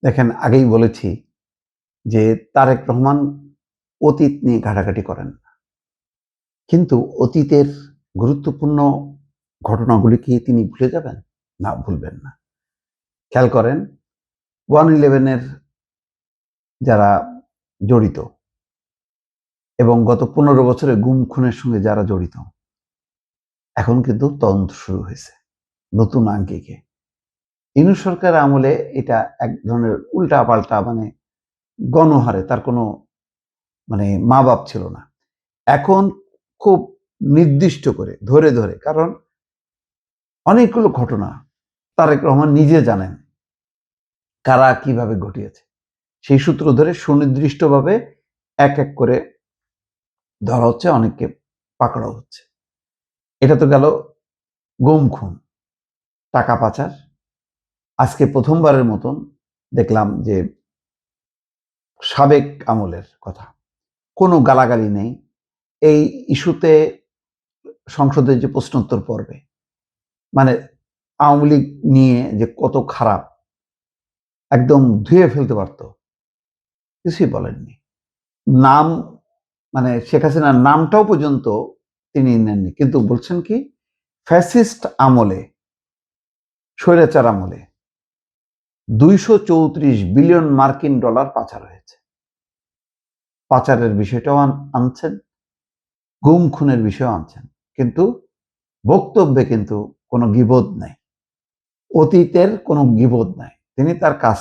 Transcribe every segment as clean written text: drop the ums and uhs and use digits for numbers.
দেখেন, আগেই বলেছি যে তারেক রহমান অতীত নিয়ে ঘাটাঘাটি করেন না। কিন্তু অতীতের গুরুত্বপূর্ণ ঘটনাগুলি কি তিনি ভুলে যাবেন? না, ভুলবেন না। খেয়াল করেন, 1/11 যারা জড়িত এবং গত 15 বছরে গুম খুনের সঙ্গে যারা জড়িত, এখন কিন্তু তদন্ত শুরু হয়েছে নতুন আঙ্গিকে। ইউনূস সরকার আমলে এটা এক ধরনের উল্টা-পাল্টা, গণহারে তার কোনো মা বাপ ছিল না। এখন খুব নির্দিষ্ট করে ধরে ধরে, কারণ অনেকগুলো ঘটনা তারেক রহমান নিজে জানেন কারা কিভাবে ঘটিয়েছে, সেই সূত্র ধরে সুনির্দিষ্টভাবে এক এক করে ধরা হচ্ছে, অনেককে পাকড়াও হচ্ছে। এটা তো গেল গুম খুন, টাকা পাচার। আজকে প্রথমবারের মতন দেখলাম যে সাবেক আমলের কথা, কোনো গালাগালি নেই এই ইস্যুতে। সংসদের যে প্রশ্নোত্তর পর্বে আওয়ামী লীগ নিয়ে যে কত খারাপ, একদম ধুয়ে ফেলতে পারত, কিছুই বলেননি। নাম শেখ হাসিনার নামটাও পর্যন্ত তিনি নেননি, কিন্তু বলছেন কি ফ্যাসিস্ট আমলে, স্বৈরাচার আমলে 234 বিলিয়ন মার্কিন ডলার পাচার হয়েছে। পাচারের বিষয়টাও আনছেন, গুম খুনের বিষয় আনছেন, কিন্তু বক্তব্যে কিন্তু কোনো গীবত নাই, অতীতের কোনো গীবত নাই। তিনি তার কাজ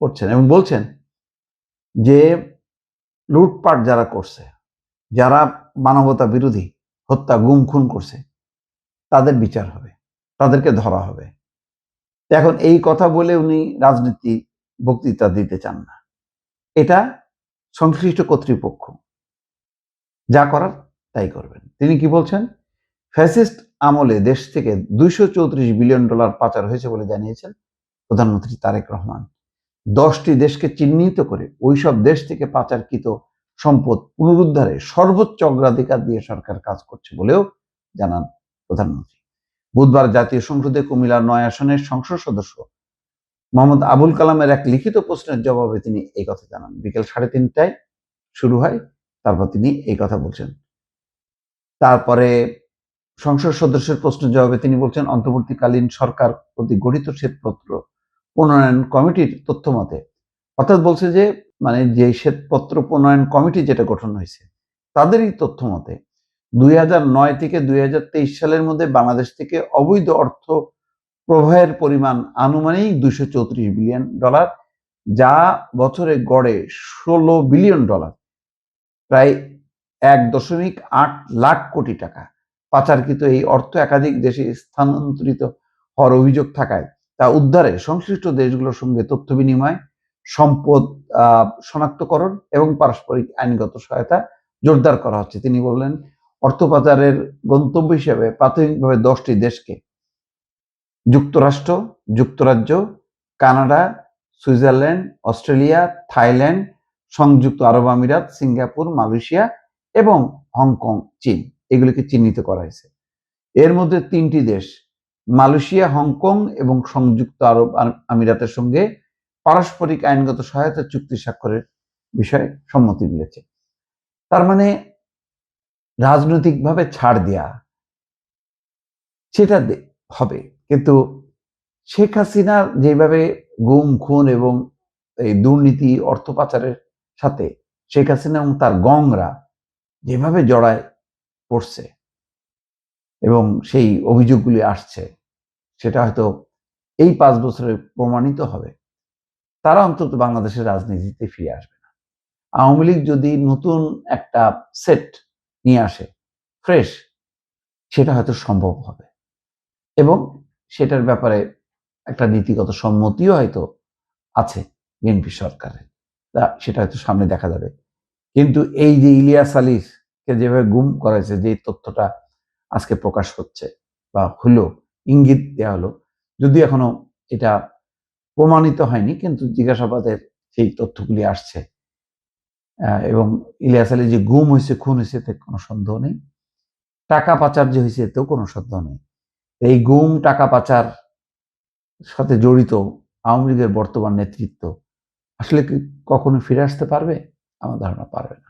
করছেন এবং বলছেন যে লুটপাট যারা করছে, যারা মানবতা বিরোধী হত্যা গুম খুন করছে, তাদের বিচার হবে, তাদেরকে ধরা হবে। এখন এই কথা বলে উনি রাজনীতি বক্তৃতা দিতে চান না। এটা সংশ্লিষ্ট কর্তৃপক্ষ যা করার তাই করবেন। তিনি কি বলছেন? ফ্যাসিস্ট আমলে দেশ থেকে 234 বিলিয়ন ডলার পাচার হয়েছে বলে জানিয়েছেন প্রধানমন্ত্রী তারেক রহমান। 10টি দেশকে চিহ্নিত করে ওইসব দেশ থেকে পাচারকৃত সম্পদ পুনরুদ্ধারে সর্বোচ্চ অগ্রাধিকার দিয়ে সরকার কাজ করছে বলেও জানান প্রধানমন্ত্রী। বুধবার জাতীয় সংসদে কুমিল্লার 9 আসনের সংসদ সদস্য মোহাম্মদ আবুল কালামের এক লিখিত প্রশ্নের জবাবে তিনি এই কথা জানান। বিকেল 3:30টায় শুরু হয়, তারপর তিনি এই কথা বলছেন। তারপরে সংসদ সদস্যের প্রশ্নের জবাবে তিনি বলছেন, অন্তর্বর্তীকালীন সরকার প্রতি গঠিত শ্বেতপত্র প্রণয়ন কমিটির তথ্য মতে, অর্থাৎ বলছে যে যে শ্বেতপত্র প্রণয়ন কমিটি যেটা গঠন হয়েছে তাদেরই তথ্য মতে 2009 থেকে 2023 সালের মধ্যে বাংলাদেশ থেকে অবৈধ অর্থ প্রবাহের পরিমাণ আনুমানিক 234 বিলিয়ন ডলার, যা বছরে গড়ে 16 বিলিয়ন ডলার, প্রায় 1.8 লাখ কোটি টাকা পাচারকৃত এই অর্থ একাধিক দেশে স্থানান্তরিত হওয়ার অভিযোগ থাকায় তা উদ্ধারে সংশ্লিষ্ট দেশগুলোর সঙ্গে তথ্য বিনিময়, সম্পদ শনাক্তকরণ এবং পারস্পরিক আইনগত সহায়তা জোরদার করা হচ্ছে। তিনি বললেন, অর্থ পাচারের গন্তব্য হিসেবে প্রাথমিকভাবে 10টি দেশকে যুক্তরাষ্ট্র, যুক্তরাজ্য, কানাডা, সুইজারল্যান্ড, অস্ট্রেলিয়া, থাইল্যান্ড, সংযুক্ত আরব আমিরাত, সিঙ্গাপুর, মালয়েশিয়া এবং হংকং, চীন, এগুলিকে চিহ্নিত করা হয়েছে। এর মধ্যে 3টি দেশ মালয়েশিয়া, হংকং এবং সংযুক্ত আরব আমিরাতের সঙ্গে পারস্পরিক আইনগত সহায়তা চুক্তি স্বাক্ষরের বিষয়ে সম্মতি মিলেছে। তার রাজনৈতিকভাবে ছাড় দেয়া সেটা হবে, কিন্তু শেখ হাসিনা যেভাবে গুম খুন এবং এই দুর্নীতি অর্থ পাচারের সাথে শেখ হাসিনা এবং তার গংরা যেভাবে জড়ায় পড়ছে এবং সেই অভিযোগগুলি আসছে, সেটা হয়তো এই 5 বছরে প্রমাণিত হবে। তারা অন্তত বাংলাদেশের রাজনীতিতে ফিরে আসবে না। আওয়ামী লীগ যদি নতুন একটা সেট নিয়ে আসে, ফ্রেশ, সেটা হয়তো সম্ভব হবে এবং সেটার ব্যাপারে একটা নীতিগত সম্মতিও হয়তো আছে বিএনপি সরকারের, তা সেটা হয়তো সামনে দেখা যাবে। কিন্তু এই যে ইলিয়াস আলীকে যেভাবে গুম করা হয়েছে, যে তথ্যটা আজকে প্রকাশ হচ্ছে বা হলো, ইঙ্গিত দেওয়া হলো, যদি এখনো এটা প্রমাণিত হয়নি, কিন্তু জিজ্ঞাসাবাদের সেই তথ্যগুলি আসছে এবং ইলিয়াস আলী যে গুম হয়েছে, খুন হয়েছে, এতে কোনো সন্দেহ নেই। টাকা পাচার যে হয়েছে এতেও কোনো সন্দেহ নেই। এই গুম, টাকা পাচার সাথে জড়িত আওয়ামী লীগের বর্তমান নেতৃত্ব আসলে কি কখনো ফিরে আসতে পারবে? আমার ধারণা পারবে না।